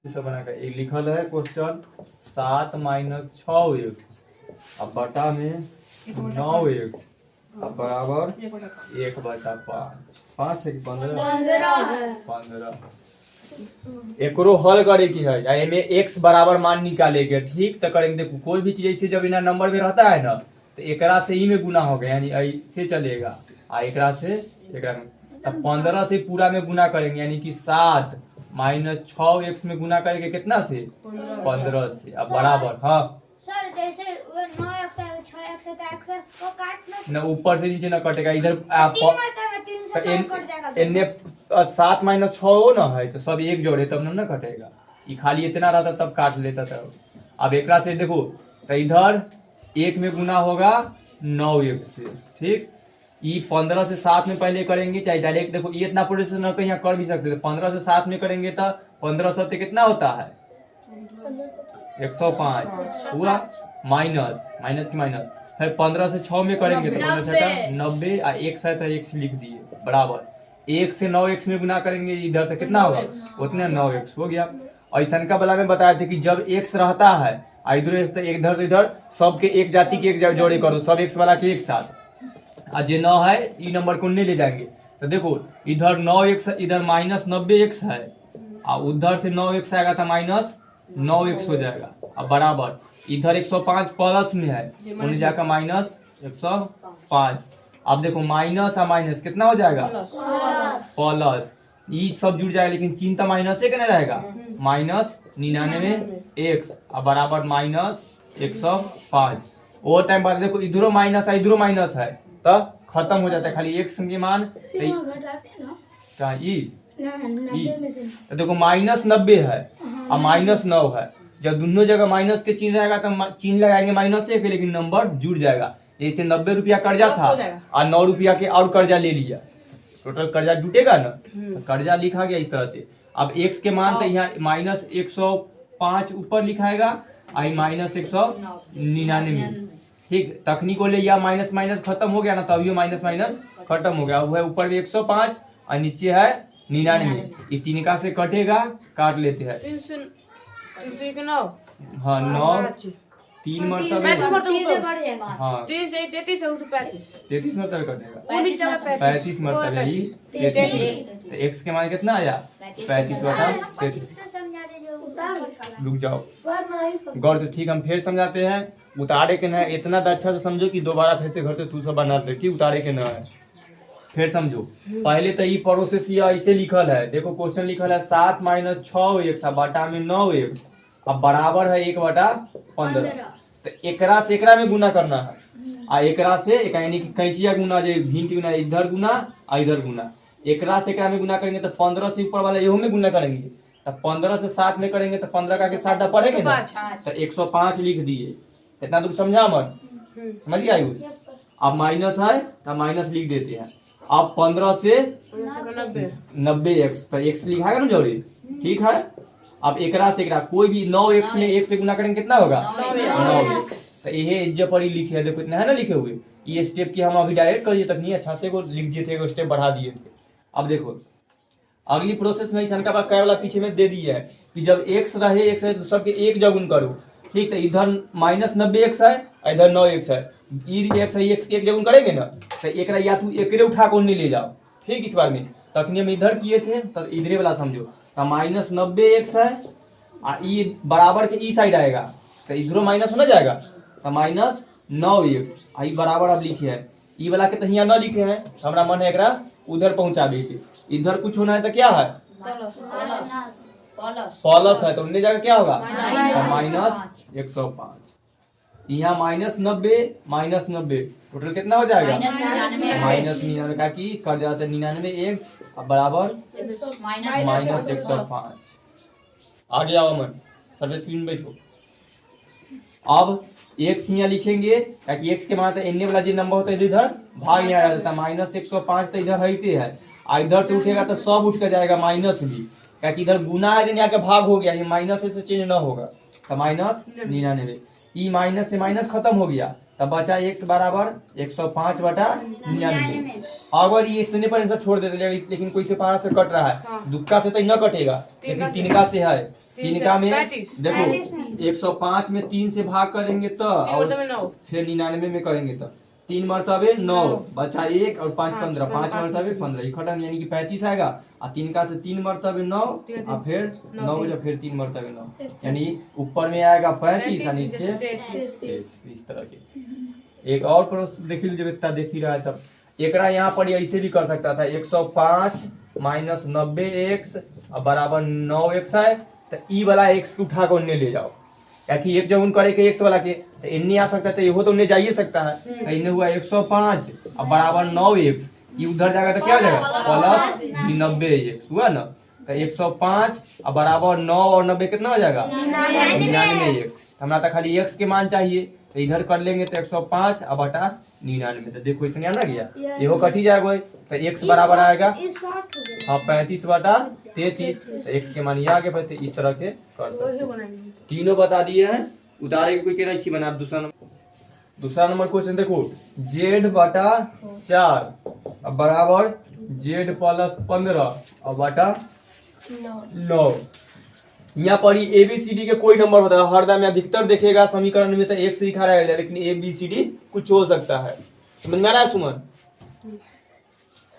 बनाकर एक लिखल है क्वेश्चन 7 - 6 एक्स अब बटा में 9 एक्स अब बराबर 1/5 5 है कि 15 एकरो हल करे की है या एमे एक्स बराबर मान निकालेंगे ठीक तो करेंगे। देखो कोई भी चीज ऐसे जब इना नंबर में रहता है ना तो एकरा से ही में गुना हो गया यानी ऐसे चलेगा एकरा से एकरा में तब 15 से पूरा में गुना करेंगे यानी कि 7 - 6 एक्स में गुना करेंगे कितना से 15 से अब बराबर हाँ सर जैसे 9x है 6x है तो x को काटना न ऊपर से नीचे न कटेगा इधर तीन मरतबा 3 से कट जाएगा इन्ने 7 - 6 हो ना है तो सब एक जोड़े तब न कटेगा ये खाली इतना रहता तब काट लेता था। अब एकरा से देखो तो इधर 1 में गुना होगा 9 एक्स से ठीक ये 15 से 7 में पहले करेंगे चाहे डायरेक्ट देखो ये इतना प्रोसेस न कहीं कर भी सकते थे 15 से 7 में करेंगे तो 15 7 कितना होता है 105 पूरा माइनस की माइनस फिर 15 से 6 में करेंगे तो 90 और एक्स है तो एक्स लिख दिए बराबर 1 से 9 एक्स में गुना करेंगे इधर तो कितना होगा उतने 9 एक्स हो गया। ऐसा का वाला में बताया थे कि जब एक्स रहता है इधर से इधर सबके एक जाति के एक जोड़े करो सब एक्स वाला के एक साथ आज 9 है ये नंबर को नहीं ले जाएंगे तो देखो इधर 9 एक्स इधर -90 एक्स है और उधर से 9 एक्स आएगा तो -9 एक्स हो जाएगा अब बराबर इधर 105 प्लस में है उन्हें जाकर -105 अब देखो माइनस और माइनस कितना हो जाएगा प्लस ये सब जुड़ जाएगा लेकिन चिन्ह तो माइनस से कहने रहेगा -99 एक्स अब बराबर -105 वो टाइम बाद देखो इधरो माइनस है इधरो माइनस है तो खत्म हो जाता है खाली एक्स के मान क्या तो देखो -90 है और -9 है जब दोनों जगह माइनस के चिन्ह रहेगा तो चिन्ह लगाएंगे माइनस से लेकिन नंबर जुड़ जाएगा जैसे 90 रुपया कर्जा था और 9 रुपया के और कर्जा ले लिया टोटल कर्जा जुटेगा ना तो कर्जा लिखा गया इस तरह से। अब एक्स के मान तो यहाँ -105 ऊपर लिखाएगा और -199 ठीक तखनी को ले या माइनस माइनस खत्म हो गया ना तब ये माइनस माइनस खत्म हो गया वो है ऊपर भी 105 और नीचे है 99 ये तीन का से कटेगा काट लेते हैं हाँ 9 3 मरतबे हाँ 33 मरतबे कटेगा 35 मरतबे ही 33 एक्स के मान कितना आया 35/33 रुक जाओ गौर से ठीक हम फिर समझाते हैं उतारे के न इतना अच्छा से समझो कि दोबारा फिर से घर से तू सब बनाते ठीक उतारे के न है फिर समझो पहले तो ये प्रोसेस ये ऐसे लिखल है देखो क्वेश्चन लिखल है 7 - 6 एक्स बटा में 9 एक्स अब बराबर है 1/15 तो एकरा से एकरा में गुना करना है आ एकरा से यानी कि कैंचिया गुना जो भिन्न के गुना इधर गुना और इधर गुना एकरा से एकरा में गुना करेंगे तो 15 से ऊपर वाला एहो में गुना करेंगे तो 15 से 7 में करेंगे तो 15 का के 7 पढ़ेंगे ना तो 105 लिख दिए इतना दूर समझा मन समझ गया अब माइनस है तो माइनस लिख देते हैं अब 15 से 90 एक्स तो एक्स लिखाएगा ना जोड़ी ठीक है। अब एकरा से एकरा कोई भी 9 एक्स में 1 से गुना करेंगे कितना होगा 9 एक्स तो ये जो पढ़ी लिखे है देखो इतना है ना लिखे हुए ये स्टेप की हम अभी डायरेक्ट कर दिए तक नहीं अच्छा से वो लिख दिए थे स्टेप बढ़ा दिए थे। अब देखो अगली प्रोसेस में इनका बात वाला पीछे में दे दी है कि जब एक्स रहे एक्स है तो सबके एक जगुन करो ठीक तो इधर -90 एक्स है इधर 9 एक्स है एक्स है एक्स के एक जगुन करेंगे ना तो एक या तू एकरे उठा को नहीं ले जाओ ठीक इस बार में तखनी हम इधर किए थे तो इधरे वाला समझो तो -90 एक्स है ये बराबर के ई साइड आएगा तो इधरो माइनस होना जाएगा तो -9 एक्स आई बराबर अब लिखे है ई वाला के तो यहाँ न लिखे हैं हमारा मन है एकरा उधर पहुंचाबे के इधर कुछ होना है तो क्या है प्लस है तो उन्हें जाकर क्या होगा -105 यहाँ -90 टोटल कितना हो जाएगा -99 का की कर जाते 99 एक अब बराबर -105 आगे आओ मन सर्वे स्क्रीन बैठो। अब एक्स यहाँ लिखेंगे ताकि एक्स के मान एन वाला जो नंबर होता है इधर भाग यहाँ आ जाता है -105 तो इधर रहते है इधर से उठेगा तो सब उठ कर जाएगा माइनस भी क्योंकि इधर गुना है यहाँ के भाग हो गया ये माइनस से चेंज न होगा तो -99 ई माइनस से माइनस खत्म हो गया तब बचा एक्स बराबर 105/99 अगर ये इतने पर आंसर छोड़ देते लेकिन कोई से पारा से कट रहा है दुक्का से तो न कटेगा लेकिन तिनका से है तीन का में 35। देखो 105 में 3 से भाग करेंगे तो और 9 फिर 99 में करेंगे तो 3 मरतबे 9 बचा 1 और 5 15 5 मरतबे 15 इकट्ठा यानी कि 35 आएगा। और 3 का से 3 मरतबे 9 और फिर 9 बजा फिर 3 मरतबे 9 यानी ऊपर में आएगा 35 और नीचे 33 इस तरह के। एक और प्रश्न देख लीजिए, इतना देख ही रहा है तब एकरा यहाँ पर ऐसे भी कर सकता था 105 माइनस 90x बराबर 9x है तो ई वाला x उठा कर उन्हें ले जाओ ताकि एक जब उन करे के x वाला के तो इन्हें आ सकता है तो ये तो उन्हें जा ही सकता है। इन्हें हुआ 105 अब बराबर 9x ये उधर जाएगा तो क्या हो जाएगा प्लस 90x हुआ ना तो 105 अब बराबर 9 और 90 कितना हो जाएगा 99x। हमारा तो खाली x के मान चाहिए तो इधर कर लेंगे तो 105 अब बटा 99 तो देखो इसमें आना गया ये कटी जाएगा तो x बराबर आएगा हाँ 35 बटा 33 तो x के मान ये आगे बढ़ते इस तरह के कर सकते। तीनों बता दिए हैं उतारे के कोई कह रहा बना। दूसरा नंबर क्वेश्चन देखो z बटा 4 अब बराबर z प्लस 15 अब बटा 9। यहाँ पर ए बी सी डी के कोई नंबर होता है हरदम में अधिकतर देखेगा समीकरण में तो एक से लिखा रहेगा लेकिन ए बी सी डी कुछ हो सकता है। समझ में आ रहा है सुमन?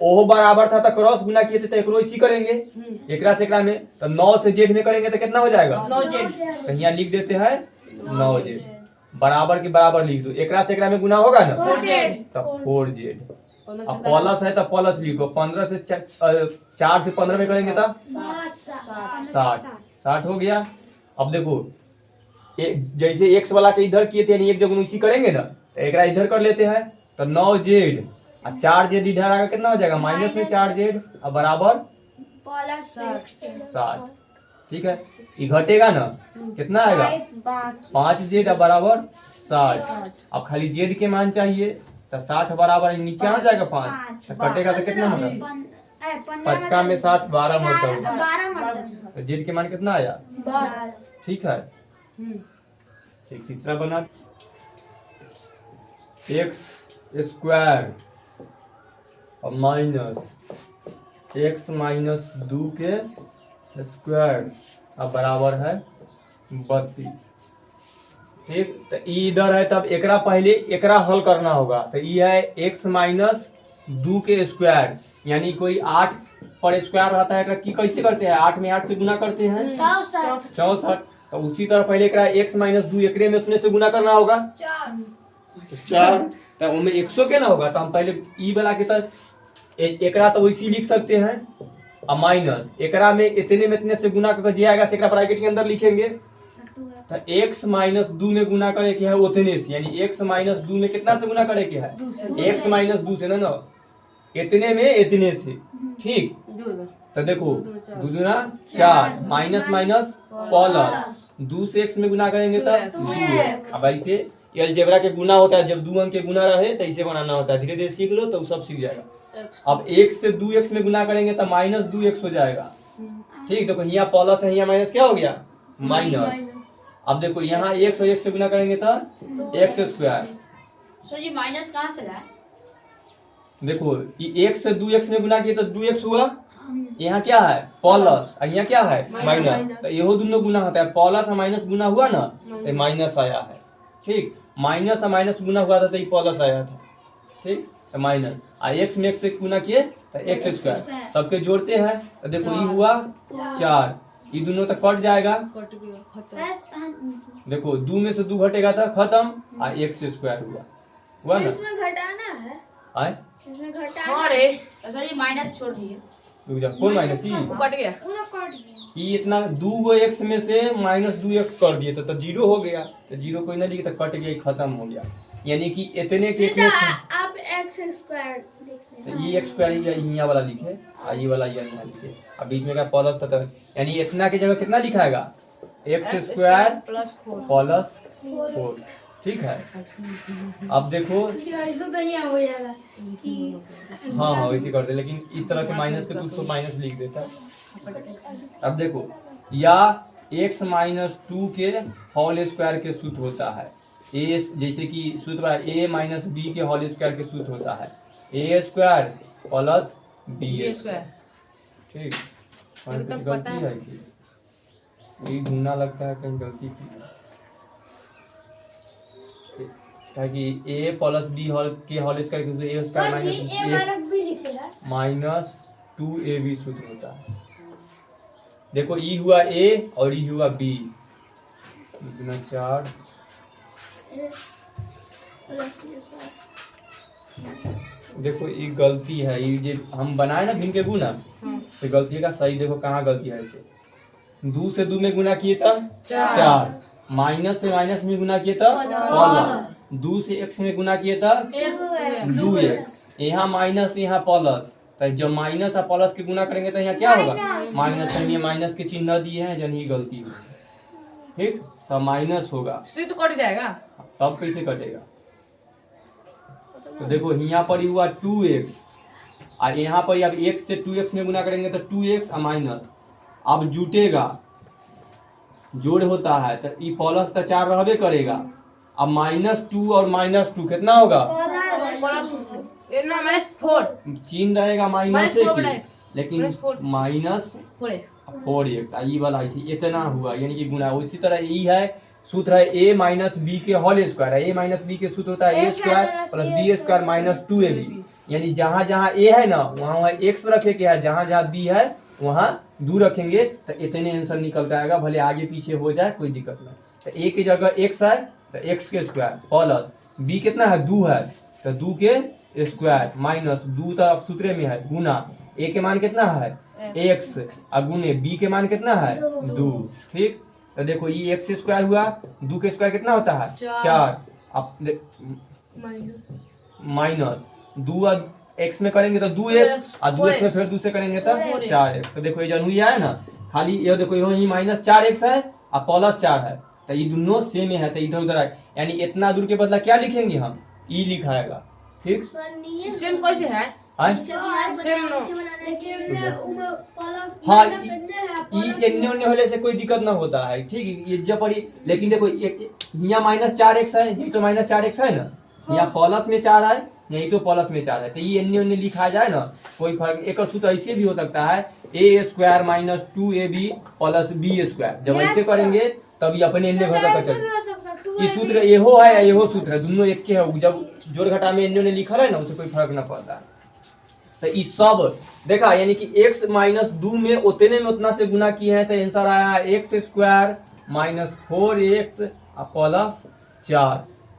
ओहो बराबर था तो क्रॉस गुना किए थे तो एकरो इसी करेंगे एकरा से एकरा में तो 9 से जेड में करेंगे तो कितना हो जाएगा 9z तो यहाँ लिख देते हैं 9z बराबर के बराबर लिख दो एकरा से एकरा में गुना होगा ना 4z तो 4z अब प्लस है तो प्लस लिखो 15 से 4 से 15 में करेंगे तो 60 हो गया। अब देखो जैसे x वाला के इधर किए थे यानी एक जगह उसी करेंगे ना तो एकरा इधर कर लेते हैं तो 9z और 4z इधर आएगा कितना हो जाएगा माइनस में 4z और बराबर 60। ठीक है ये घटेगा ना कितना आएगा 5z और बराबर 60। अब खाली z के मान चाहिए तो 60 बराबर नीचे आ जाएगा 5 तो कटेगा तो कितना होगा 5 का में 60 12 मरतबा तो z के मान कितना आया 12। ठीक है। ठीक तीसरा बना x स्क्वायर और माइनस x माइनस 2 के स्क्वायर अब बराबर है 32। ठीक तो इधर है तब एकरा पहले एकरा हल करना होगा तो ये है x माइनस 2 के स्क्वायर यानी कोई 8 पर स्क्वायर रहता है कि कैसे करते हैं 8 में 8 से गुना करते हैं 64 तो उसी तरह पहले एकरा x माइनस 2 एकरे में उतने से गुना करना होगा 4 तो उनमें 100 के ना होगा तो हम पहले ई वाला के तरफ एकरा तो वैसे लिख सकते हैं और माइनस एकरा में इतने में इतने से गुना करके जे आएगा से एकरा ब्रैकेट के अंदर लिखेंगे तो x माइनस 2 में गुना करे के है उतने से यानी x माइनस 2 में कितना से गुना करे के है x माइनस 2 से ना इतने में इतने से। ठीक तो देखो 2 दूना 4 माइनस माइनस प्लस 2 से x में गुना करेंगे तो 2। अब ऐसे अलजेब्रा के गुना होता है जब 2 अंक के गुना रहे तो ऐसे बनाना होता है धीरे धीरे सीख लो तो सब सीख जाएगा। अब 1 से 2x में गुना करेंगे तो माइनस 2x हो जाएगा। ठीक देखो यहाँ प्लस है यहाँ माइनस क्या हो गया माइनस। अब देखो यहाँ 1 और 1 से गुना करेंगे तो x स्क्वायर। सर ये माइनस कहाँ से रहा है? देखो ये 1 से 2x में गुना किए तो 2x हुआ यहाँ क्या है प्लस और यहाँ क्या है माइनस तो ये दोनों गुना होता है प्लस और माइनस गुना हुआ ना तो माइनस आया है। ठीक माइनस और माइनस गुना हुआ था तो ये प्लस आया था। ठीक तो माइनस और x में x से गुना किए तो x स्क्वायर सबके जोड़ते हैं तो देखो ये हुआ 4 ये दोनों तो कट जाएगा देखो 2 में से 2 घटेगा तो खत्म और x स्क्वायर हुआ ना इसमें घटाना है आए इसमें घटाना हाँ रे सर ये माइनस छोड़ दिए रुक जा कौन माइनस वो कट गया पूरा कट गया। ये इतना 2x में से माइनस 2x कर दिए तो 0 हो गया तो 0 कोई ना लिखे तो कट गया खत्म हो गया यानी कि इतने के इतने आप x स्क्वायर तो ये x स्क्वायर यहाँ वाला लिखे और ये वाला यहाँ लिखे अब बीच में का प्लस था यानी इतना की जगह कितना लिखाएगा x स्क्वायर प्लस 4 प्लस 4। ठीक है अब देखो ऐसा तो यहाँ हो जाएगा कि हाँ हाँ वैसे करते लेकिन इस तरह के माइनस के तो माइनस लिख देता। अब देखो या x माइनस 2 के होल स्क्वायर के सूत्र होता है a जैसे कि सूत्र a माइनस b के होल स्क्वायर के सूत्र होता है a square plus b square. ठीक तो गलती है कि ये गुना लगता है कहीं गलती की ताकि a प्लस b होल के होल स्क्वायर के a स्क्वायर माइनस 2ab सूत्र होता है। देखो e हुआ a और e हुआ b इतना 4 देखो ये गलती है, ये जो हम बनाए ना भिन्न के गुना तो गलती का सही देखो कहाँ गलती है। इसे 2 से 2 में गुना किए था 4, माइनस से माइनस में गुना किए था प्लस, 2 से x में गुना किए था 2x, यहाँ माइनस यहाँ प्लस, तो जब माइनस और प्लस के गुना करेंगे तो यहाँ क्या होगा माइनस, ये माइनस के चिन्ह दिए हैं जन ही गलती हुई, ठीक तो माइनस होगा तो कट जाएगा। तब कैसे कटेगा, तो देखो यहाँ पर ही हुआ 2x और यहाँ पर अब x से 2x में गुना करेंगे तो 2x और माइनस, अब जुटेगा जोड़ होता है तो ई प्लस तो 4 रहबे करेगा, अब -2 और -2 कितना होगा -4 चिन्ह रहेगा माइनस की, लेकिन -4x -4x ई वाला इतना हुआ यानी कि गुना। उसी तरह ई है सूत्र है a माइनस बी के whole square, a minus B के सूत्र होता है a square plus b square minus 2ab, यानी जहाँ जहाँ a है ना वहाँ वहाँ x रखे के है, जहाँ जहाँ b है वहाँ 2 रखेंगे तो इतने आंसर निकल के आएगा, भले आगे पीछे हो जाए कोई दिक्कत नहीं। तो a की जगह x है तो x के स्क्वायर प्लस b कितना है 2 है तो 2 के स्क्वायर माइनस 2 तो सूत्र में है गुना, a के मान कितना है x और गुने b के मान कितना है 2, ठीक। तो देखो ये x स्क्वायर हुआ, 2 के स्क्वायर कितना होता है 4, अब माइनस 2 और x में करेंगे तो 2x और 2x में फिर 2 से करेंगे तो 4x। तो देखो ये जन हुई है ना, खाली ये देखो ये माइनस 4x है और प्लस 4 है तो ये दोनों सेम है तो इधर उधर है, यानी इतना दूर के बदला क्या लिखेंगे हम ई लिखाएगा, ठीक। सेम कैसे है हाँ ई एन्ने उन्ने होने से कोई दिक्कत ना होता है, ठीक। ये जब पड़ी लेकिन देखो यहाँ -4x है, ये तो -4x है ना, यहाँ प्लस में 4 है, यही तो प्लस में 4 है, तो ये एन्ने उन्ने लिखा जाए ना कोई फर्क। एक सूत्र ऐसे भी हो सकता है a square minus 2ab plus b square, जब ऐसे करेंगे तब ये अपने एन्ने भर कर चले। ये सूत्र एहो है या एहो सूत्र है, दोनों एक के है, जब जोड़ घटा में एन्ने उन्ने लिखा है ना उसे कोई फर्क ना पड़ता है। तो ये सब देखा यानी कि x माइनस 2 में उतने में उतना से गुना किए हैं तो आंसर आया x square minus 4x plus 4,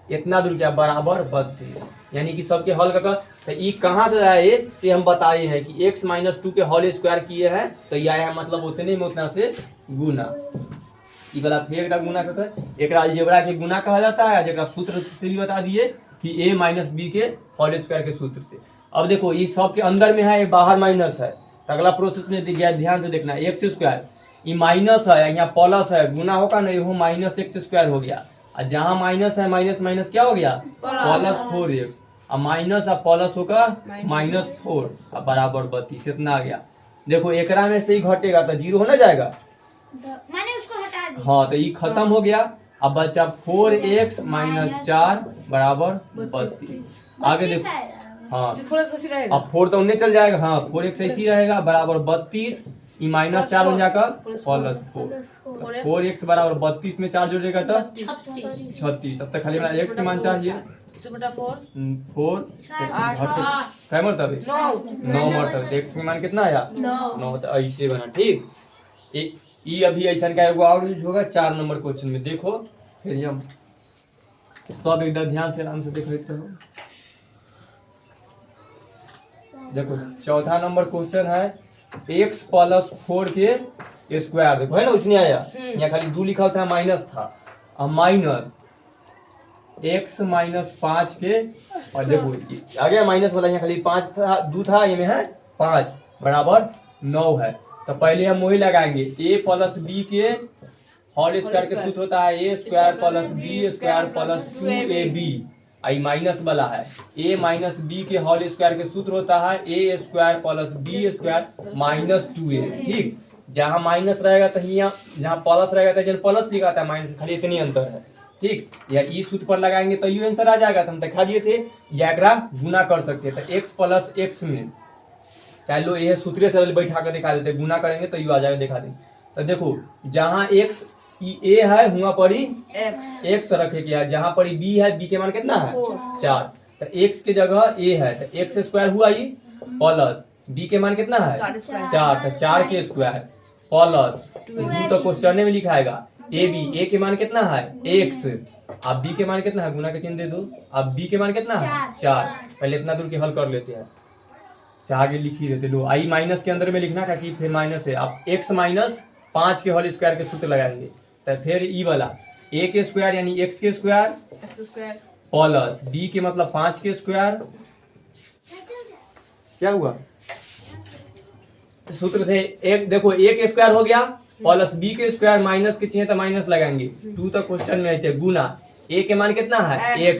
इतना दूर क्या बराबर 32, यानी कि सबके हल का तो ये कहाँ से आया ये से हम बताए हैं कि x माइनस 2 के होल स्क्वायर किए हैं तो ये आया है मतलब उतने में उतना से गुना। ये वाला फिर का गुना कहता है, एक अलजेब्रा के गुना कहा जाता है, जरा सूत्र से भी बता दिए कि a माइनस बी के होल स्क्वायर के सूत्र से। अब देखो ये सब के अंदर में है, ये बाहर माइनस है तो अगला प्रोसेस में ध्यान से देखना, x स्क्वायर ये माइनस है यहाँ प्लस है, गुना होगा ना ये माइनस x स्क्वायर हो गया, और जहाँ माइनस है माइनस माइनस क्या हो गया प्लस 4x, अब माइनस और प्लस होगा -4 बराबर 32, इतना आ गया। देखो एकरा में से ही घटेगा तो 0 होना जाएगा, मैंने उसको हटा दिया। हाँ तो ये खत्म हो गया, अब बचा 4x माइनस 4 बराबर 32। आगे देखो हाँ अब 4 तो उन्हें चल जाएगा, हाँ 4x ऐसी रहेगा बराबर 32, ये माइनस 4 हो जाएगा प्लस 4, 4x बराबर 32 में 4 जोड़ेगा तो 36। अब तक खाली मेरा x के मान चाहिए 4 क्या मरतबे 9 मरतबे, x के मान कितना आया 9, तो ऐसे बना, ठीक। ये अभी ऐसा का एगो और यूज होगा 4 नंबर क्वेश्चन में, देखो फिर हम सब एकदम ध्यान से आराम से देख लेते हो। देखो चौथा नंबर क्वेश्चन है x प्लस 4 के स्क्वायर, देखो है ना उसने आया यहाँ खाली 2 लिखा था माइनस था, अब माइनस x माइनस 5 के, और देखो आ गया माइनस वाला, यहाँ खाली 5 था 2 था, ये में है 5 बराबर 9 है। तो पहले हम वही लगाएंगे a प्लस b के होल स्क्वायर के सूत्र होता है a square plus b square plus 2ab, I minus वाला है a माइनस बी के होल स्क्वायर के सूत्र होता है a square plus b square minus 2a, ठीक। जहाँ माइनस रहेगा तो यहाँ जहाँ प्लस रहेगा तो जन प्लस लिखा था माइनस, खाली इतनी अंतर है, ठीक। या इस सूत्र पर लगाएंगे तो ये आंसर आ जाएगा, तो हम दिखा दिए थे या एकरा गुना कर सकते हैं, तो x प्लस x में चाहे लो ये सूत्र से बैठा कर दिखा देते, गुना करेंगे तो यू आ जाएगा, दिखा देंगे तो देखो जहाँ x ए है वहाँ पर ही एक्स x रखे गया, जहाँ पर ही b है, b के मान कितना है 4, तो x के जगह a है तो x स्क्वायर हुआ ही प्लस b के मान कितना है 4, तो 4 के स्क्वायर प्लस 2 तो क्वेश्चन में लिखाएगा ए बी, ए के मान कितना है x, अब b के मान कितना है, गुना के चिन्ह दे दो, अब b के मान कितना है 4, पहले इतना दूर के हल कर लेते हैं, आगे लिख ही देते लो, आई माइनस के अंदर में लिखना का कि फिर माइनस है, अब x माइनस 5 के होल स्क्वायर के सूत्र लगाएंगे, तो फिर ई वाला a के स्क्वायर यानी x के स्क्वायर प्लस b के मतलब 5 के स्क्वायर, क्या हुआ सूत्र से एक देखो a के स्क्वायर हो गया प्लस b के स्क्वायर माइनस के चाहिए तो माइनस लगाएंगे, 2 तो क्वेश्चन में आते गुना a के मान कितना है x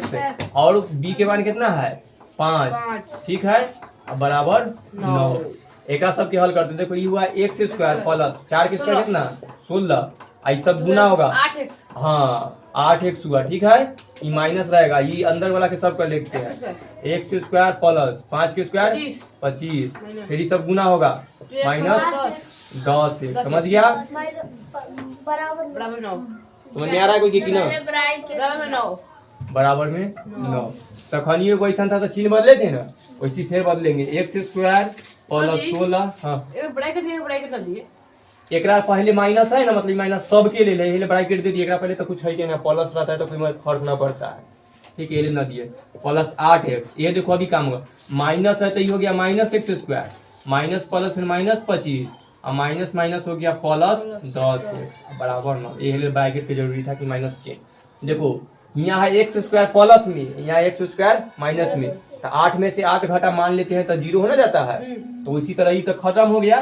और b के मान कितना है 5, ठीक है, अब बराबर 9, एक सबके हल करते देखो ये हुआ x स्क्वायर प्लस 4 के स्क्वायर कितना 16, आई सब गुना होगा 8x, हाँ 8x हुआ, ठीक है, ये माइनस रहेगा, ये अंदर वाला के सब कर लेते हैं x स्क्वायर प्लस 5 के स्क्वायर 25, फिर ये सब गुना होगा माइनस 10, समझ गया, बराबर 9, समझ में आ रहा है कोई कि ना, बराबर 9, बराबर में 9, तखनियो को ऐसा था तो चिन्ह बदले थे ना, वैसे फिर बदलेंगे x स्क्वायर प्लस 16, हाँ ब्रैकेट ना दिए, एकरा पहले माइनस है ना, मतलब माइनस सबके ले ले ब्रैकेट दे दिए, एकरा पहले तो कुछ है कि ना प्लस रहता है तो कोई फर्क ना पड़ता है, ठीक है, ये ना दिए प्लस 8x, ये देखो अभी काम होगा, माइनस है तो ये हो गया minus x square, minus plus फिर माइनस 25 और माइनस माइनस हो गया प्लस 10x बराबर 9, ये ब्रैकेट की जरूरी था कि माइनस चेंज, देखो यहाँ है x स्क्वायर प्लस में, यहाँ x स्क्वायर माइनस में, तो 8 में से 8 घटा मान लेते हैं तो 0 होना जाता है, तो इसी तरह ही तो खत्म हो गया।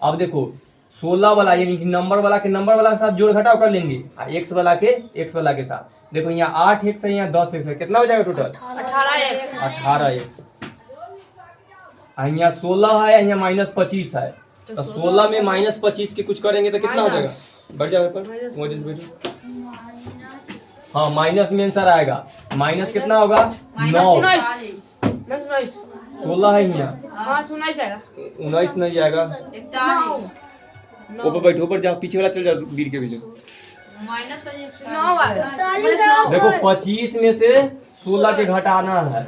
अब देखो 16 वाला यानी कि नंबर वाला के साथ जोड़ घटाव कर लेंगे, x वाला के साथ, देखो यहाँ 8x है, यहाँ 10x है, कितना हो जाएगा टोटल 18x, यहाँ 16 है, यहाँ माइनस 25 है, तो 16 में माइनस 25 के कुछ करेंगे तो कितना हो जाएगा, बढ़ जाएगा, हाँ माइनस में आंसर आएगा, माइनस कितना होगा 9, 16 है यहाँ 19 नहीं आएगा, ऊपर बैठो, ऊपर जाओ, पीछे वाला चल जाओ, बीर के पीछे, देखो 25 में से 16 के घटाना है,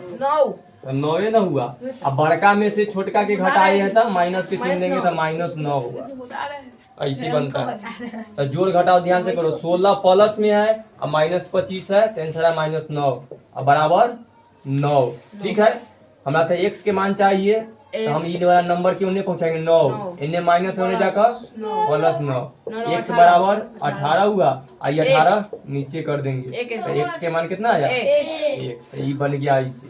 9 न हुआ, अब बड़का में से छोटका के घटाए है तो माइनस के चिन्ह देंगे तो माइनस 9 होगा, ऐसे बनता है, तो जोड़ घटाओ ध्यान से करो, 16 प्लस में है और माइनस 25 है तो आंसर है माइनस 9 और बराबर 9, ठीक है, हमारा तो x के मान चाहिए तो हम ये वाला नंबर क्यों नहीं पहुंचाएंगे 9, इन्हें माइनस होने जाकर प्लस 9, x बराबर 18 हुआ, आई 18 नीचे कर देंगे, तो x के मान कितना आया 1, ये बन गया इसे,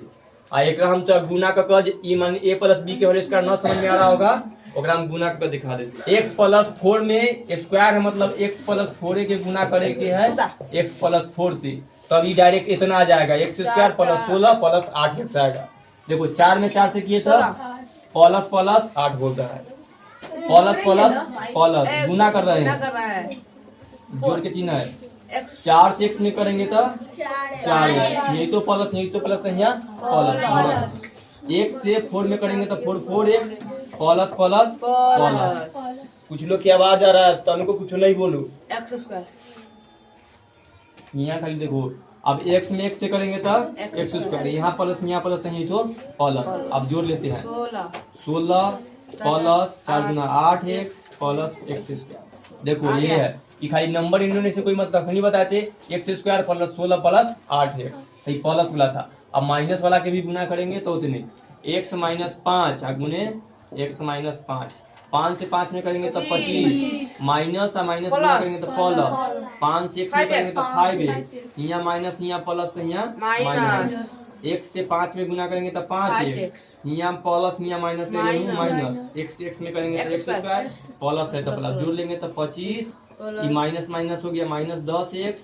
एक हम तो गुना का ई मान a प्लस b के होल स्क्वायर न समझ में आ रहा होगा, ओकरा हम गुना कर दिखा देते, x प्लस 4 में स्क्वायर है मतलब x प्लस 4 के गुना करे के है x प्लस 4 से, तब ये डायरेक्ट इतना आ जाएगा x square plus 16 plus 8x आएगा, देखो 4 में 4 से किए था प्लस प्लस 8 होता है, प्लस प्लस प्लस गुना कर रहे हैं, जोड़ के चिन्ह है, 4 से x में करेंगे तो 4, यही तो प्लस यहाँ प्लस, 1 से 4 में करेंगे तो 4x प्लस प्लस प्लस, कुछ लोग की आवाज आ रहा है तो उनको कुछ नहीं बोलू, x स्क्वायर यहाँ खाली देखो, अब x में x से करेंगे तो x स्क्वायर, यहाँ प्लस यही तो प्लस, अब जोड़ लेते हैं 16 प्लस 4 गुना 8x प्लस x स्क्वायर, देखो ये है कि खाली नंबर इन्होंने से कोई मतलब नहीं बताते, x square plus 16 plus 8x, तो प्लस वाला था, अब माइनस वाला के भी गुना करेंगे तो उतने x माइनस 5 गुने x माइनस 5 से 5 में करेंगे तो 25, माइनस और माइनस गुना करेंगे तो प्लस, 5 से x में करेंगे तो 5x, यहाँ माइनस यहाँ प्लस तो यहाँ माइनस, 1 से 5 में गुना करेंगे तो 5x, यहाँ प्लस यहाँ माइनस माइनस, x से x में करेंगे तो x स्क्वायर प्लस है तो प्लस, जोड़ लेंगे तो 25, ये माइनस माइनस हो गया माइनस 10x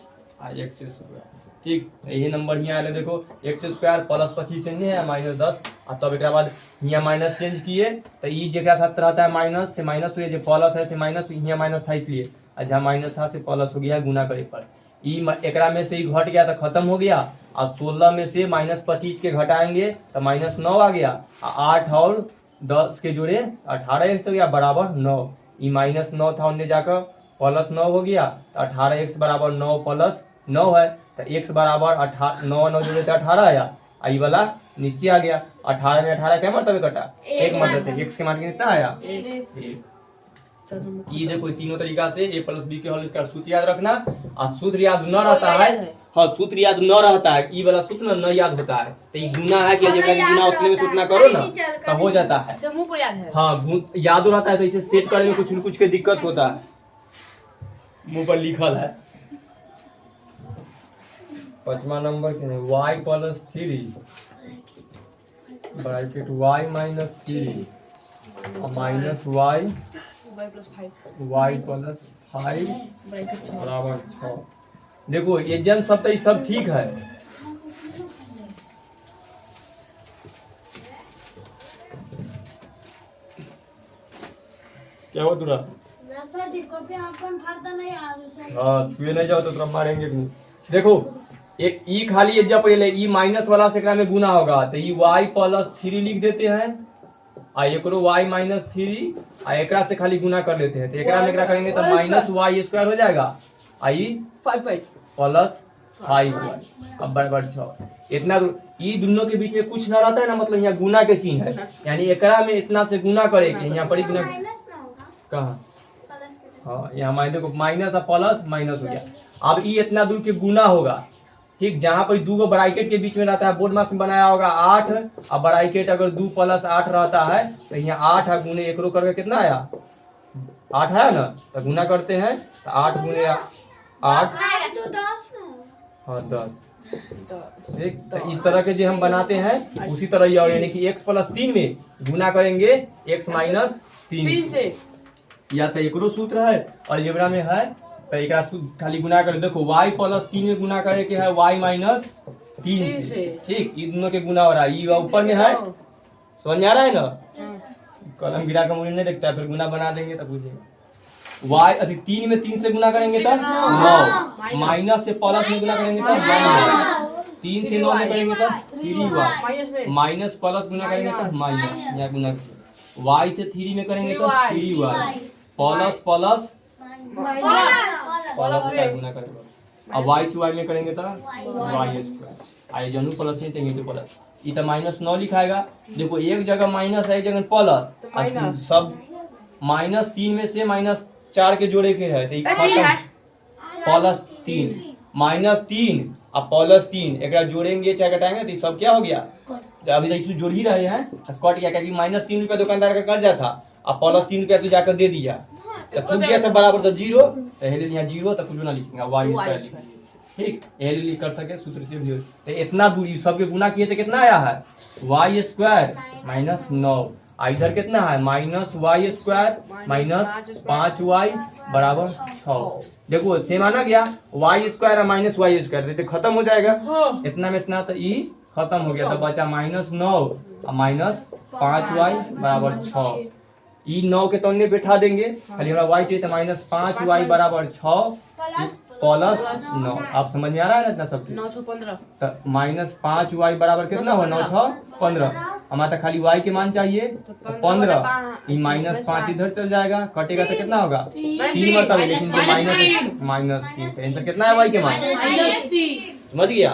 और x स्क्वायर, ठीक, यही नंबर यहाँ आए, देखो x स्क्वायर प्लस 25 है माइनस 10, और तब एक बाद यहाँ माइनस चेंज किए तो ये जगह साथ रहता है माइनस से माइनस हुए, जो प्लस है से माइनस, यहाँ माइनस था इसलिए, और जहाँ माइनस था से प्लस हो गया गुना करे पर, एक में से ही घट गया तो खत्म हो गया, और 16 में से माइनस 25 के घटाएंगे तो माइनस 9 आ गया, 8 और 10 के जोड़े 18x हो गया बराबर 9, ई -9 था, उनने जाकर +9 हो गया, तो 18x बराबर 9 + 9 है, तो x बराबर 9 9 जोड़े तो 18 आया, आई वाला नीचे आ गया। 18 में 18 क्या मरतबे कटा, एक मरतबे, x के मान कितना आया, 1। ये देखो तीनों तरीका से a + b के होल स्क्वायर सूत्र याद रखना, और सूत्र याद न रहता है, हाँ सूत्र याद न रहता है, ई वाला सूत्र न याद होता है, तो ये गुना है कि अलजेब्रा की गुना उतने में सूत्र ना करो ना तो हो जाता है। मुंह पर याद है, हाँ याद रहता है, तो इसे सेट करने में कुछ न कुछ के दिक्कत होता है। मुंह पर लिखल है 5वां नंबर के y + 3 bracket y - 3 y y + 5 + 5 bracket 6 बराबर 6। देखो ये जन सब तो ये सब ठीक है, क्या हुआ तुरा, सर जी को पे अपन फाड़ता नहीं आ रहा। हाँ छुए नहीं जाओ तो तुरा मारेंगे नहीं। देखो एक ई खाली जब पहले ई माइनस वाला से एकरा में गुना होगा, तो ई y + 3 लिख देते हैं, आ एकरो y - 3 आ एकरा से खाली गुना कर लेते हैं, तो एकरा में एकरा करेंगे तो -y² हो जाएगा, आई 5 + 5y अब बराबर 6। इतना ई दोनों के बीच में कुछ ना रहता है ना, मतलब यहाँ गुना के चिन्ह है, यानी एकरा में इतना से गुना करेंगे, यहाँ पर ही गुना माइनस ना होगा, कहाँ, प्लस के साथ। हाँ यहाँ मान देखो माइनस और प्लस माइनस हो गया। अब ई इतना दूर के गुना होगा, ठीक, जहाँ पर 2 ब्रैकेट के बीच में रहता है, बोर्ड मास में बनाया होगा 8, और ब्रैकेट अगर 2 + 8 रहता है तो यहाँ 8 गुने एकरो करके कितना आया, 8 है ना, तो गुना करते हैं तो 8 गुने 8 तो 10 ना, हाँ 10, ठीक। तो इस तरह के जो हम बनाते हैं उसी तरह ही, यानी कि x + 3 में गुना करेंगे x - 3 से, या तो एकरो सूत्र है अलजेब्रा में है, तो एकरा खाली गुना कर, देखो y + 3 में गुना करे के है y - 3 से, ठीक, ये दोनों के गुना हो रहा है, ये ऊपर में है, समझ में आ रहा है ना, कलम गिरा कर मुझे नहीं देखता है, फिर गुना बना देंगे तब पूछेगा। y अधिक 3 में 3 से गुना करेंगे तब 9, माइनस से प्लस में गुना करेंगे तब माइनस, 3 से 9 में करेंगे तब 3y, माइनस में माइनस प्लस गुना करेंगे तब माइनस, यहाँ गुना y से 3 में करेंगे तब 3y, प्लस प्लस प्लस गुना करेंगे, अब y से y में करेंगे तब y², आई जनू प्लस नहीं देंगे तो प्लस, ये तो -9 लिखाएगा। देखो एक जगह माइनस है, एक जगह तो प्लस, माइनस। सब -3 में से -4 के जोड़े के है, तो +3 -3 और +3 एकरा जोड़ेंगे चाहे घटाएंगे तो ये सब क्या हो गया, तो अभी तक इसमें जोड़ ही रहे हैं, तो कट गया, क्योंकि -3 रुपया दुकानदार का कर्जा था, और +3 रुपया तो जाकर दे दिया, तो छूट गया सब बराबर, तो 0, तो हेले यहाँ 0 तो कुछ ना लिखेंगे, y² लिखेंगे, ठीक, हेले लिख कर सके सूत्र से भी। तो इतना दूरी सबके गुना किए तो कितना आया है, y² - 9, इधर कितना है -y² - 5y बराबर 6। देखो सेम आना गया, y² और -y², तो खत्म हो जाएगा, इतना में इतना, तो ई खत्म हो गया, तो बचा -9 और -5y बराबर 6। ई 9 के तौने बैठा देंगे, खाली हमारा y चाहिए, तो -5y बराबर 6 प्लस 9। आप समझ में आ रहा है ना इतना सबके, 9 6 15, तो -5y बराबर कितना हुआ, 9 6 15, हमारा खाली y के मान चाहिए, तो 15, ये -5 इधर चल जाएगा, कटेगा तो कितना होगा 3 मरतबे, लेकिन -3, आंसर कितना है y के मान, समझ गया,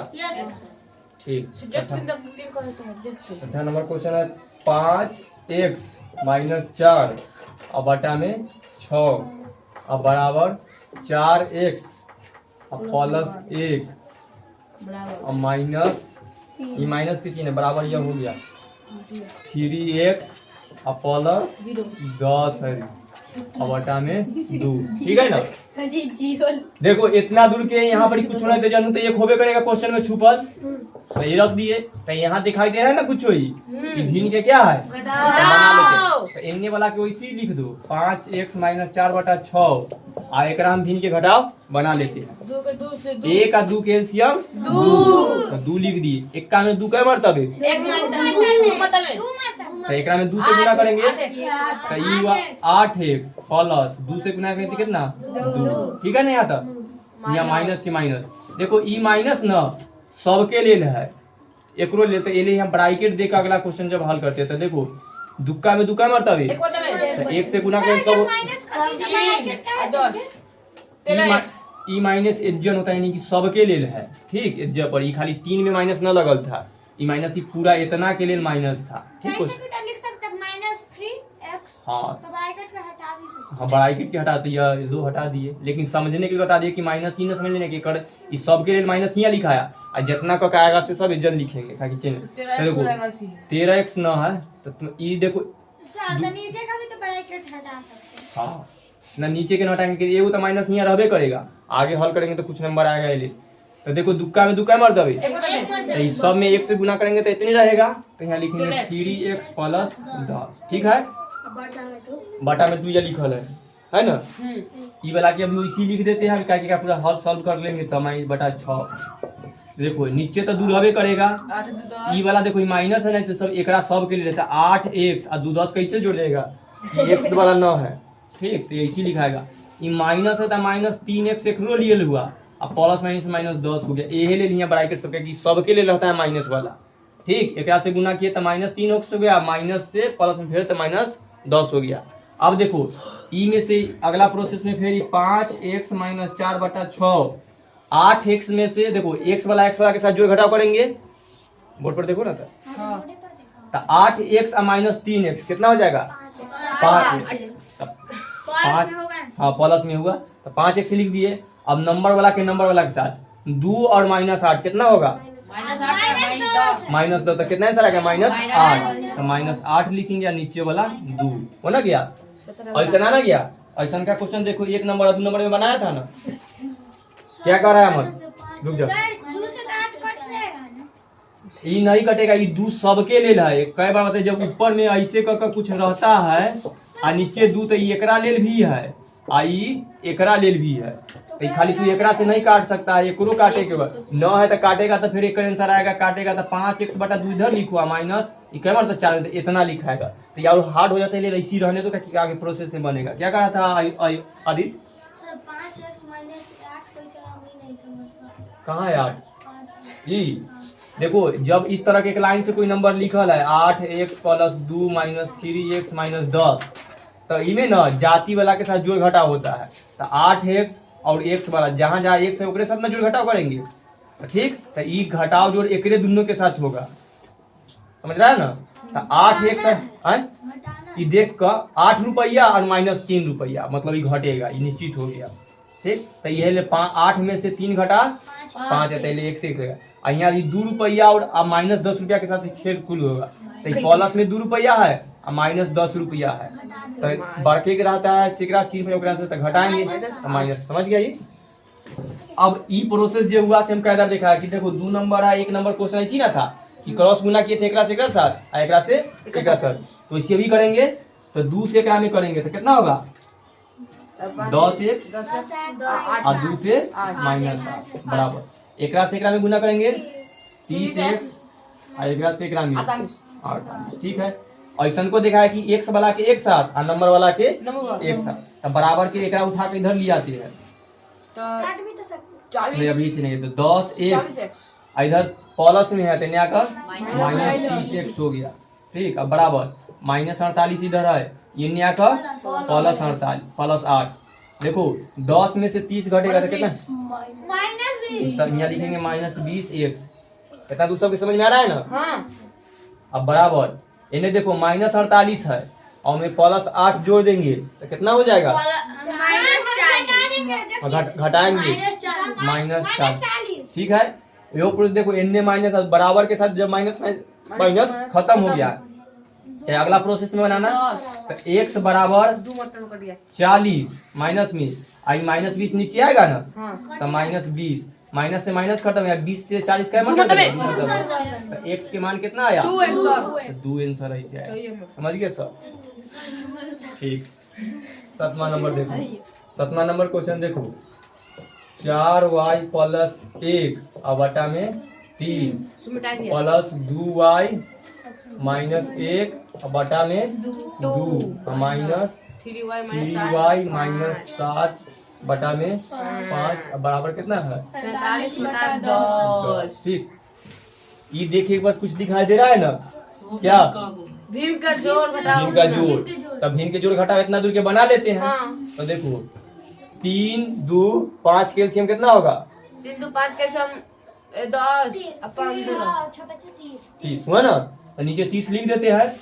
ठीक। छठा नंबर क्वेश्चन है 5x - 4 और बटा में 6 और बराबर 4x और +1 और माइनस, ये माइनस की चिन्ह बराबर यह हो गया 3x और +10 है और बटा में 2, ठीक है ना। देखो इतना दूर के यहाँ पर कुछ होना तो जानू, तो ये खोबे करेगा क्वेश्चन में छुपल, तो ये रख दिए, तो यहाँ दिखाई दे रहा है ना कुछ ही, ये भिन्न के क्या है, तो इन्ने वाला के वैसे लिख दो 5x - 4 बटा 6, आ एकरा हम भिन्न के घटाव बना लेते हैं, 1 और 2 के एलसीएम 2, तो 2 लिख दिए, एक का में 2 का मरतबे, तो एकरा में 2 से गुना करेंगे, तो ये हुआ 8x प्लस 2 से गुना करेंगे कितना 2, ठीक है ना। यहाँ तक यहाँ माइनस से माइनस, देखो ई माइनस न सबके लेल है, एकरो लेते एले हम ब्रैकेट देकर अगला क्वेश्चन जब हल करते हैं, तो देखो दुक्का में दुक्का मरता भी एक बटा में तो एक से गुना करें तो माइनस कर दीजिए ब्रैकेट का 10 13x ई माइनस एजन होता है यानी कि सबके लिए है ठीक एज पर ई खाली 3 में माइनस न लगल था ई माइनस ही पूरा इतना के लिए माइनस था ठीक कैसे कुछ भी तो लिख सकते हैं -3x हाँ तो ब्रैकेट का हटा भी सकते हाँ ब्रैकेट के हटाते ये दो हटा दिए लेकिन समझने के लिए बता दिए कि माइनस ही न समझ लेने के कर इस सब के लिए माइनस ही लिखा है और जितना का आएगा से सब इजन लिखेंगे ताकि चलो 13x हो जाएगा सी 13x न है तो तुम ई देखो सर तो नीचे का भी तो ब्रैकेट हटा सकते हैं हाँ ना नीचे के न हटाएंगे एगो तो माइनस यहाँ रहबे करेगा आगे हल करेंगे तो कुछ नंबर आएगा ये तो देखो दुक्का में दुक्का मर दबे एक बटा में तो इस सब में एक से गुना करेंगे तो इतनी रहेगा तो यहाँ लिखेंगे 3x प्लस 10 ठीक है बटा में 2 बटा में 2 ये लिखल है ना ई वाला के अभी इसी लिख देते हैं क्या पूरा हल सॉल्व कर लेंगे तो हमारी बटा 6 देखो नीचे तो दूर हवे करेगा 8 से 10 ई वाला देखो माइनस है ना तो सब एकरा सब के लिए रहता है 8x और 2 10 कैसे जोड़ेगा ये x वाला न है ठीक तो ऐसे लिखाएगा ई माइनस है तो माइनस 3x एकरो लिए हुआ अब प्लस माइनस माइनस 10 हो गया यही ले लिया ब्रैकेट सबके कि सबके लिए रहता है माइनस वाला ठीक एकरा से गुना किए तो माइनस 3x हो गया माइनस से प्लस में फिर तो माइनस 10 हो गया अब देखो ई में से अगला प्रोसेस में फिर 5x माइनस 4 बटा 6 8x में से देखो x वाला के साथ जोड़ घटाव करेंगे बोर्ड पर देखो ना हां तो 8x और माइनस 3x कितना हो जाएगा 5x 5 हाँ प्लस में होगा तो 5x लिख दिए अब नंबर वाला के साथ 2 और माइनस 8 कितना होगा माइनस 2 तो कितना आंसर आएगा -8 तो -8 लिखेंगे या नीचे वाला 2 हो ना गया ऐसा ना गया ऐसा का क्वेश्चन देखो 1 नंबर और 2 नंबर में बनाया था ना क्या कर रहा है अमन रुक जाओ सर 2 से 8 कट जाएगा ना ये नहीं कटेगा ये 2 सबके लेल है कई बार बताए जब ऊपर में ऐसे कर कुछ रहता है और नीचे 2 तो ये एकरा लेल भी है आई एकरा लेल भी है तो खाली तू एकरा से नहीं काट सकता है एकरो काटे के बाद न है तो काटेगा तो फिर एक आंसर आएगा काटेगा तो 5x बटा 2 इधर लिखुआ माइनस क्या मतलब 4 इतना लिखाएगा तो यार हार्ड हो जाता है इसी रहने तो क्या आगे प्रोसेस में बनेगा क्या कहा था आदित्य सर 5x माइनस 8 कैसे हम ही नहीं समझ पाए कहाँ है 8 5 ई देखो जब इस तरह के एक लाइन से कोई नंबर लिखल है 8x plus 2 minus 3x minus 10 तो इमें ना जाति वाला के साथ जोड़ घटाव होता है तो 8x और x वाला जहाँ जहाँ x है ओकरे साथ ना जोड़ घटाव करेंगे तो ठीक तो ई घटाव जोड़ एकरे दोनों के साथ होगा समझ रहा है ना तो 8x है घटाना ये देख कर 8 रुपया और माइनस 3 रुपया मतलब ये घटेगा ये निश्चित हो गया ठीक तो ये 8 में से 3 घटा 5 है तो 1 से रहेगा और यहाँ 2 रुपया और माइनस 10 रुपया के साथ खेल कुल होगा तो प्लस में 2 रुपया है और माइनस 10 रुपया है तो बढ़के के रहता है सिकरा चीज में ओकरा से तो घटाएंगे तो माइनस समझ गया ये अब ई प्रोसेस जो हुआ से हम कायदा देखा है कि देखो 2 नंबर है 1 नंबर क्वेश्चन ऐसी ना था कि क्रॉस गुना किए थे एकरा से एकरा साथ और एकरा से एकरा साथ तो इसे भी करेंगे तो 2 से एकरा में करेंगे तो कितना होगा 10x 10 और 2 से माइनस बराबर एकरा से एकरा में गुना करेंगे 30x और एकरा से एकरा में 48 ठीक है ऐसा को देखा है कि x वाला के एक साथ और नंबर वाला के एक साथ तो बराबर के एकरा उठा के इधर ले आते हैं तो काट भी तो सकते नहीं 40 अभी से नहीं तो 10x 40x इधर प्लस में है तो यहाँ का माइनस 30x हो गया ठीक अब बराबर माइनस 48 इधर है ये यहाँ का प्लस 48 प्लस 8 देखो 10 में से 30 घटेगा तो कितना -20 तो यहाँ लिखेंगे -20x कितना दूसरा के समझ में आ रहा है ना हां अब बराबर इन्हें देखो -48 है और में प्लस 8 जोड़ देंगे तो कितना हो जाएगा घटाएंगे -4 ठीक है यो प्रोसेस देखो एन माइनस बराबर के साथ जब माइनस खत्म हो गया चाहे अगला प्रोसेस में बनाना तो x बराबर 2 मतलब कट गया 40 माइनस में आई -20 नीचे आएगा ना हां तो -20 माइनस से माइनस खत्म है 20 से 40 का दो मतलब x के मान कितना आया 2 आंसर 2 आंसर आई क्या सही है समझ गए सर ठीक 7वां नंबर देखो 7वां नंबर क्वेश्चन देखो 4y प्लस 1 और बटा में 3 सुमिटा दिया प्लस 2y माइनस 1 और बटा में 2 माइनस 3y माइनस 7 बटा में 5 बराबर कितना है 47 बटा 10 ठीक ये देखिए एक बार कुछ दिखाई दे रहा है ना क्या भीम का जोड़ घटाओ भीम का जोड़, तब भीम के जोड़ घटाओ इतना दूर के बना लेते हैं। हाँ। तो देखो 3 2 5 के एलसीएम कितना होगा? 3 2 5 कैसे हम 10 अपन 30 हुआ ना, तो नीचे 30 लिख देते हैं।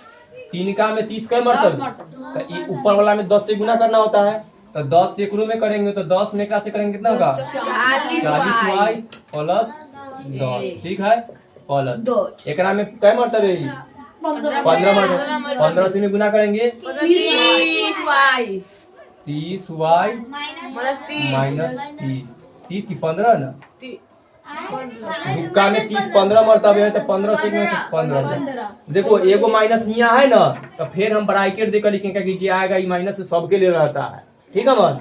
3 का में 30 का मरतब, तो ये ऊपर वाला में 10 से गुना करना होता है, तो 10 से एकड़ों में करेंगे तो 10 में एकड़ा से करेंगे कितना होगा? 40y प्लस 10, ठीक है, प्लस एकड़ा में क्या मरतब है? 15 मरतब, 15 से में गुना करेंगे 30y 30y माइनस 30 माइनस 30 की 15 ना, हाँ। दुक्का में 30 15 मरतब है, तो 15 से में 15। देखो एगो माइनस यहाँ है ना, तो फिर हम ब्रैकेट देकर लिखेंगे कि ये आएगा, ये माइनस से सबके लिए रहता है, ठीक है मन।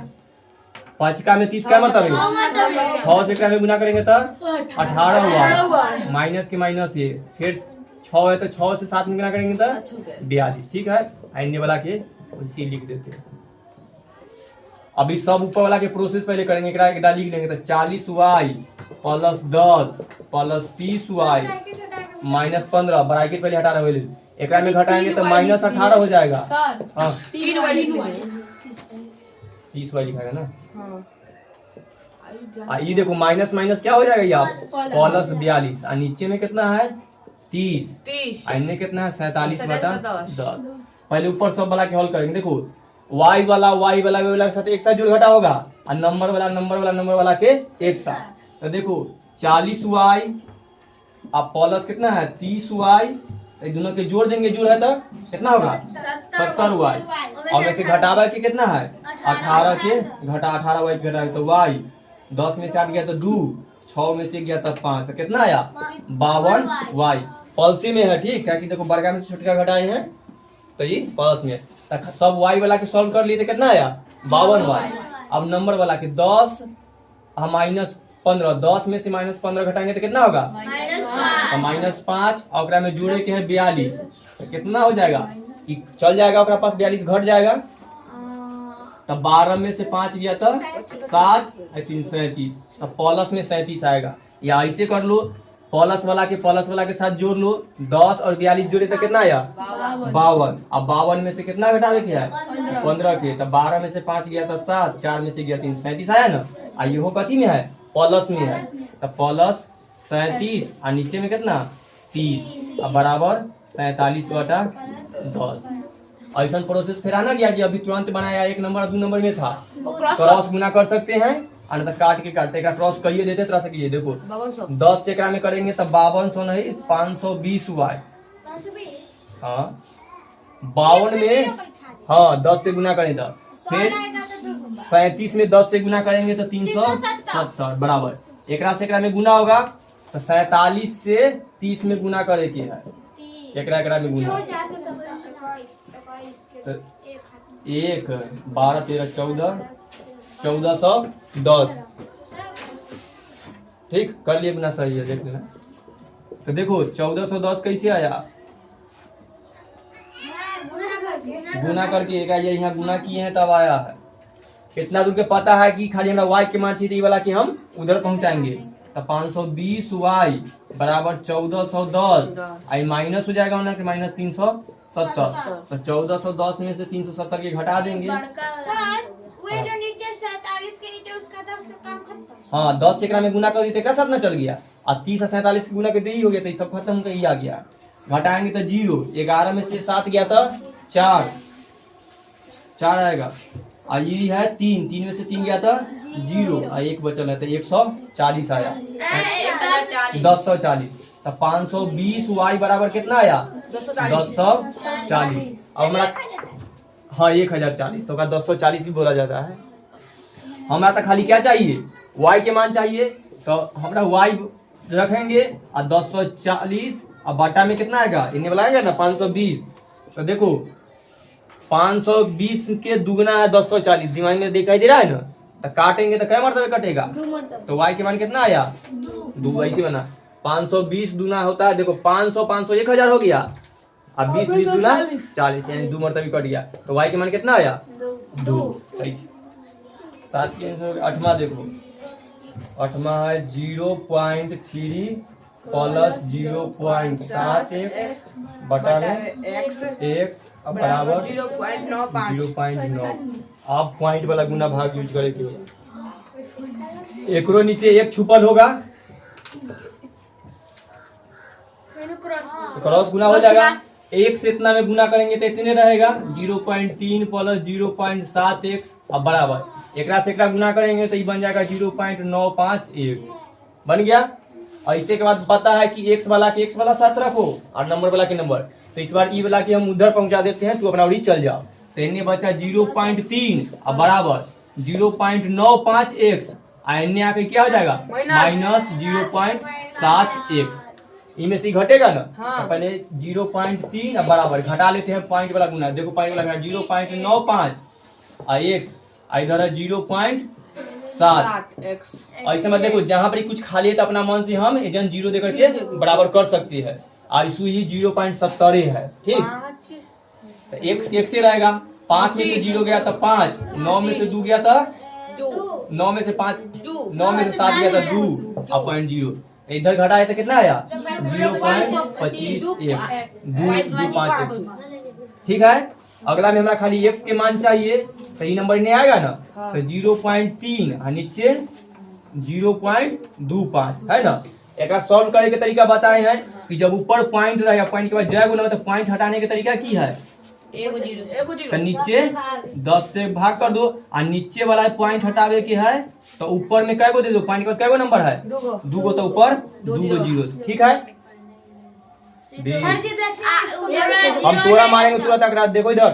5 का में 30 क्या मरतब है? 6 से एकड़ा में गुना करेंगे तो 18 हुआ, माइनस के माइनस ये, फिर 6 है तो 6 से 7 में गुना करेंगे तो 42, ठीक है। आइने वाला के इसी लिख देते हैं। अभी सब ऊपर वाला के प्रोसेस पहले करेंगे, एकड़ा एकदा लिख लेंगे, तो 40y plus 10 plus 30y minus 15, bracket पहले हटा रहे, एकड़ा में घटाएंगे तो माइनस 18 हो जाएगा। हाँ 3y लिख लेंगे। 30y लिखाएगा ना। हाँ। ये देखो माइनस माइनस क्या हो जाएगा, ये आप प्लस 42, और नीचे में कितना है 30, इनमें कितना है 47 बटा 10। पहले ऊपर सब वाला के हल करेंगे। देखो y वाला के साथ एक साथ जोड़ घटा होगा, और नंबर वाला के एक साथ। तो देखो 40y अब प्लस कितना है 30y, तो दोनों के जोड़ देंगे, जोड़ है तो कितना होगा 70y, और में से घटावा के कितना है 18 के घटा 18y घटा तो y, 10 में से 8 गया तो 2, 6 में से गया तो 5, तो कितना आया 52y। पल्सी में है, ठीक है, कि देखो बड़का में से छोटका घटाए हैं तो ये पल्स में, तो सब y वाला के सॉल्व कर लिए तो कितना आया 52y। अब नंबर वाला के 10 माइनस 15, 10 में से माइनस 15 घटाएंगे तो कितना होगा माइनस 5, और में जोड़े के है 42, तो कितना हो जाएगा चल जाएगा, ओकरा पास 42 घट जाएगा, तब 12 में से 5 गया तो 7 3 37, तब प्लस में 37 आएगा। या ऐसे कर लो, प्लस वाला के साथ जोड़ लो, 10 और 42 जोड़े तो कितना आया 52। अब 52 में से कितना घटावे के है 15 के, तब 12 में से 5 गया तो 7, 4 में से गया 3 37 आया ना। आ ये कथी में है प्लस में है, तब प्लस 37, और नीचे में कितना 30, अब बराबर 47 बटा 10। ऐसा प्रोसेस फिर आना गया कि अभी तुरंत बनाया, 1 नंबर और 2 नंबर में था, क्रॉस गुना कर सकते हैं, अन्यथा काट के काटते का क्रॉस करिए देते तरह से कीजिए। देखो 10 से एकड़ा में करेंगे तब 5200 नहीं 520y, हाँ 52 में हाँ 10 से गुना करें तब, फिर 37 में 10 से गुना करेंगे तो 370 बराबर, एकड़ा से एकड़ा में गुना होगा तो 47 से 30 में गुना करे के है, एकड़ा में गुना तो 1 12 13 14 1410, ठीक कर लिए गुना, सही है देख लेना। तो देखो 1410 कैसे आया, गुना करके ये यहाँ गुना किए हैं तब आया है। कितना दूर के पता है कि खाली हमरा y के मान चाहिए, वाला कि हम उधर पहुंचाएंगे, तो 520y बराबर 1410, आई माइनस हो जाएगा उन्हें माइनस 370, तो 1410 में से 370 के घटा देंगे। वो जो नीचे 47 के नीचे उसका 10 का काम खत्म। हाँ 10 एकड़ा में गुना कर दी तो साथ ना चल गया, और 30 और 47 गुना के ही हो गया, तो सब खत्म तो ये आ गया। घटाएंगे तो 0, 11 में से 7 गया तो 4 आएगा, और ये है 3 में से 3 गया तो 0, और 1 बचल है तो 140 आया, 1040, तो 520y बराबर कितना आया 1040। अब हमारा हाँ 1040, तो 1040 भी बोला जाता है। हमारा तो खाली क्या चाहिए y के मान चाहिए, तो हमारा y रखेंगे और 1040, और बटा में कितना आएगा इन्हें बुलाएंगे ना 520, तो देखो 520 के दुगना है 1040, दिमाग में दिखाई दे रहा है ना, तो काटेंगे तो क्या मरतबे कटेगा, तो y के मान कितना आया 2, ऐसे बना 520 दुना होता है, देखो 500 1000 हो गया, अब 20 दुना 40, यानी 2 मरतबे कट गया, तो y के मान कितना आया 2। 7 के आंसर 8वां देखो, 8वां है 0.3 प्लस 0.7 एक्स बटा में एक्स बराबर 0.9। आप पॉइंट वाला गुना भाग यूज करे के एकरो नीचे एक छुपल होगा तो क्रॉस गुना हो जाएगा। एक से इतना में गुना करेंगे तो इतने रहेगा 0.3 प्लस 0.7 एक्स अब बराबर एकरा से एकरा गुना करेंगे तो ये बन जाएगा 0.95 एक्स बन गया। और इसके बाद पता है कि एक्स वाला के एक्स वाला साथ रखो और नंबर वाला के नंबर, तो इस बार ई वाला के हम उधर पहुंचा देते हैं, तू अपना उड़ी चल जाओ। तो इन्हें बचा 0.3 अब बराबर 0.95 एक्स इन्हें आके क्या हो जाएगा माइनस 0.7 एक्स। इनमें से घटेगा ना हाँ। तो पहले 0.3 अब बराबर घटा लेते हैं पॉइंट वाला गुना। देखो पॉइंट वाला गुना 0.95 और एक्स इधर है 0.7 एक्स। ऐसे में देखो जहां पर कुछ खाली है तो अपना मन से हम एजेंट 0 देकर के बराबर कर सकते हैं। और इशू ही 0.70 है ठीक। तो एक्स एक्स ही रहेगा 5 में से 0 गया तो 5, 9 में से 2 गया था 9 में से 5, 9 में से 7 गया था 2 और 0.0 इधर घटा है तो कितना आया 0.25 2.5 ठीक है। अगला में हमारा खाली एक्स के मान चाहिए तो ये नंबर नहीं आएगा ना तो 0.3 और नीचे 0.25 है ना। एक सॉल्व करे के तरीका बताए हैं कि जब ऊपर पॉइंट रहेगा पॉइंट के बाद जय गुना तो पॉइंट हटाने का तरीका की है तो नीचे 10 से भाग कर दो और नीचे वाला पॉइंट हटावे के है तो ऊपर में कै गो दे दो पॉइंट के बाद कै गो नंबर है 2 गो तो ऊपर 2 गो जीरो ठीक है। हम तोड़ा मारेंगे तुरंत अगर देखो इधर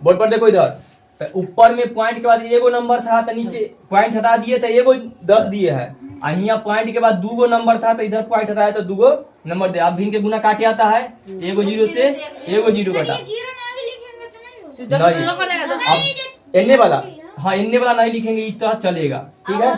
बोर्ड पर देखो इधर तो ऊपर में पॉइंट के बाद एगो नंबर था तो नीचे पॉइंट हटा दिए तो एगो 10 दिए है और यहाँ पॉइंट के बाद 2 गो नंबर था तो इधर पॉइंट हटाया तो 2 गो नंबर दे। आप भिन्न के गुना काटे आता है एगो 0 से एगो 0 कटा नहीं अब एन्ने वाला हाँ एन्ने वाला नहीं लिखेंगे इस तरह चलेगा ठीक है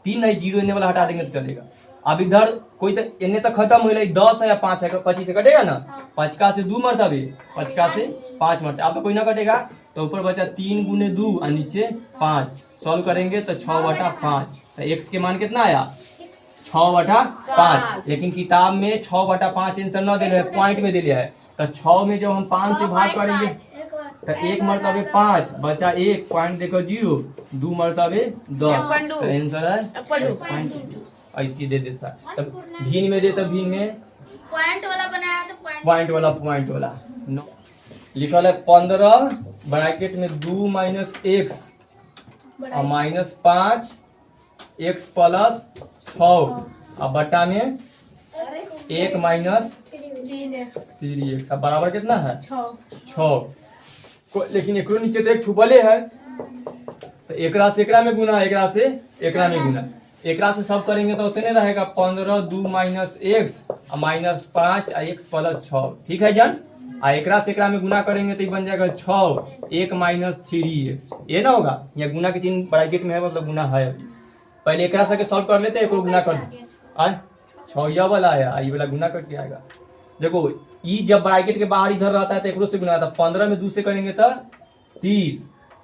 3 नहीं 0 एन्ने वाला हटा देंगे तो चलेगा। अब इधर कोई तो एन्ने तक खत्म हो 10 है या 5 है 25 से कटेगा ना 5 का से 2 मरतबे 5 का से 5 मरतबे आप तो कोई ना कटेगा तो ऊपर बचा 3 गुने 2 और नीचे 5 सॉल्व करेंगे तो 6/5 तो एक्स के मान कितना आया 6/5 लेकिन किताब में 6/5 आंसर न दे रहे पॉइंट में दे लिया है तो 6 में जब हम 5 से भाग करेंगे तो 1 मरतबे 5 बचा 1 पॉइंट देखो 0 2 मरतबे 10 तो आंसर है ऐसे दे देता है। तब भिन्न में दे तो भिन्न में पॉइंट वाला बनाया तो पॉइंट वाला लिखल है 15 ब्रैकेट में 2 माइनस एक्स और माइनस 5 एक्स प्लस 6 और बटा में 1 माइनस 3 एक्स अब बराबर कितना है 6। लेकिन एकरो नीचे तो एक छुपले है तो एकरा से एकरा में गुना एकरा से एकरा में गुना एकरा से सब करेंगे तो उतने रहेगा 15 2 माइनस एक्स और माइनस 5 और एक्स प्लस 6 ठीक है जान। आ एकरा से एकरा में गुना करेंगे तो ये बन जाएगा 6 1 माइनस 3 एक्स ये ना होगा या गुना के चिन्ह ब्रैकेट में है मतलब गुना है। अभी पहले एकरा से सॉल्व कर लेते हैं एक गुना कर 6 वाला आया ये वाला गुना करके आएगा। देखो ई जब ब्रैकेट के बाहर इधर रहता है तो एकरो से गुना आता है 15 में 2 से करेंगे तो 30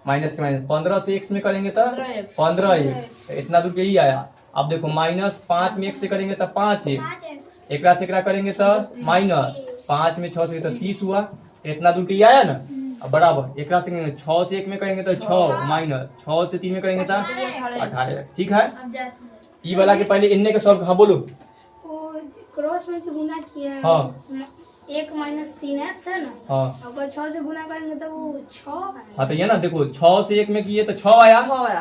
माइनस के माइनस 15 से x में करेंगे तो 15x इतना दूर के ही आया। अब देखो माइनस 5 में x से करेंगे तो 5x एकरा से एकरा करेंगे तो माइनस 5 में 6 से तो 30 हुआ इतना दूर के ही आया ना। अब बराबर एकरा से 6 से 1 में करेंगे तो 6 माइनस 6 से 3 में करेंगे तो 18 ठीक है। ई वाला के पहले इन्ने के सॉल्व हाँ बोलो क्रॉस में जो गुना किया हाँ 1 माइनस 3x है ना हाँ अगर 6 से गुना करेंगे तो वो 6 है। हाँ तो ये ना देखो 6 से 1 में किए तो 6 आया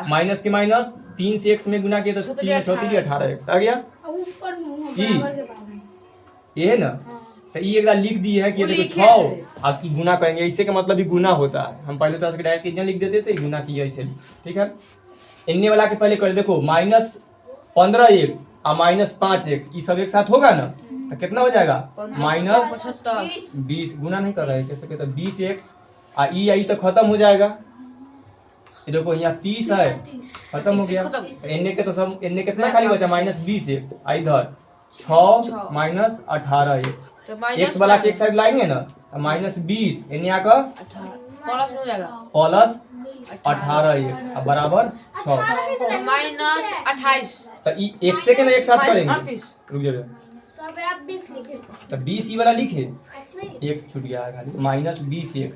माइनस के माइनस 3 से x में गुना किए तो 3 6 18x आ गया। अब ऊपर में बराबर के पास है ये है ना तो ये एक लिख दिए है कि देखो 6 आपकी गुना करेंगे इससे का मतलब भी गुना होता है। हम पहले तो डायरेक्ट इतना लिख देते थे गुना किया ऐसे ठीक है। इन्ने वाला के पहले कर देखो माइनस 15x और माइनस 5x ये सब एक साथ होगा ना तो कितना हो जाएगा माइनस 20 गुना नहीं कर रहे कैसे कहते 20x और ई आई तो खत्म हो जाएगा। ये देखो यहाँ 30 है खत्म हो गया इन्ने के तो सब इन्ने कितना खाली बचा माइनस 20x इधर 6 माइनस 18x एक्स वाला के एक साइड लाएंगे ना तो माइनस 20 इन्ने आकर प्लस 18x बराबर 6 माइनस 28 तो x से के ना एक साथ करेंगे 38 रुक जाओ तो अब आप 20 लिखे तो 20 ई वाला लिखे x नहीं x छूट गया है खाली माइनस 20x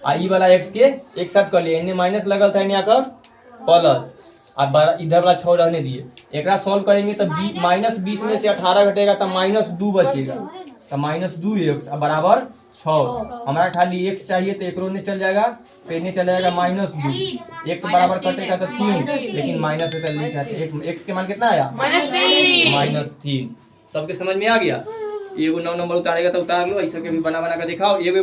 आ ई वाला x के एक साथ कर लिए इन्हें माइनस लगल था इन्हें आकर प्लस अब इधर वाला 6 रहने दिए एकरा सॉल्व करेंगे तो माइनस 20 में से 18 घटेगा तो माइनस 2 बचेगा तो माइनस 2x बराबर 6 हमारा खाली x चाहिए तो एकरो ने चल जाएगा तो इन्हें चल जाएगा माइनस 2 x बराबर कटेगा तो 3 लेकिन माइनस से नहीं चाहते x के मान कितना आया -3 सबके समझ में आ गया एगो 9 नंबर उतारेगा तो उतार लो ऐसा के भी बना बना के दिखाओ एगो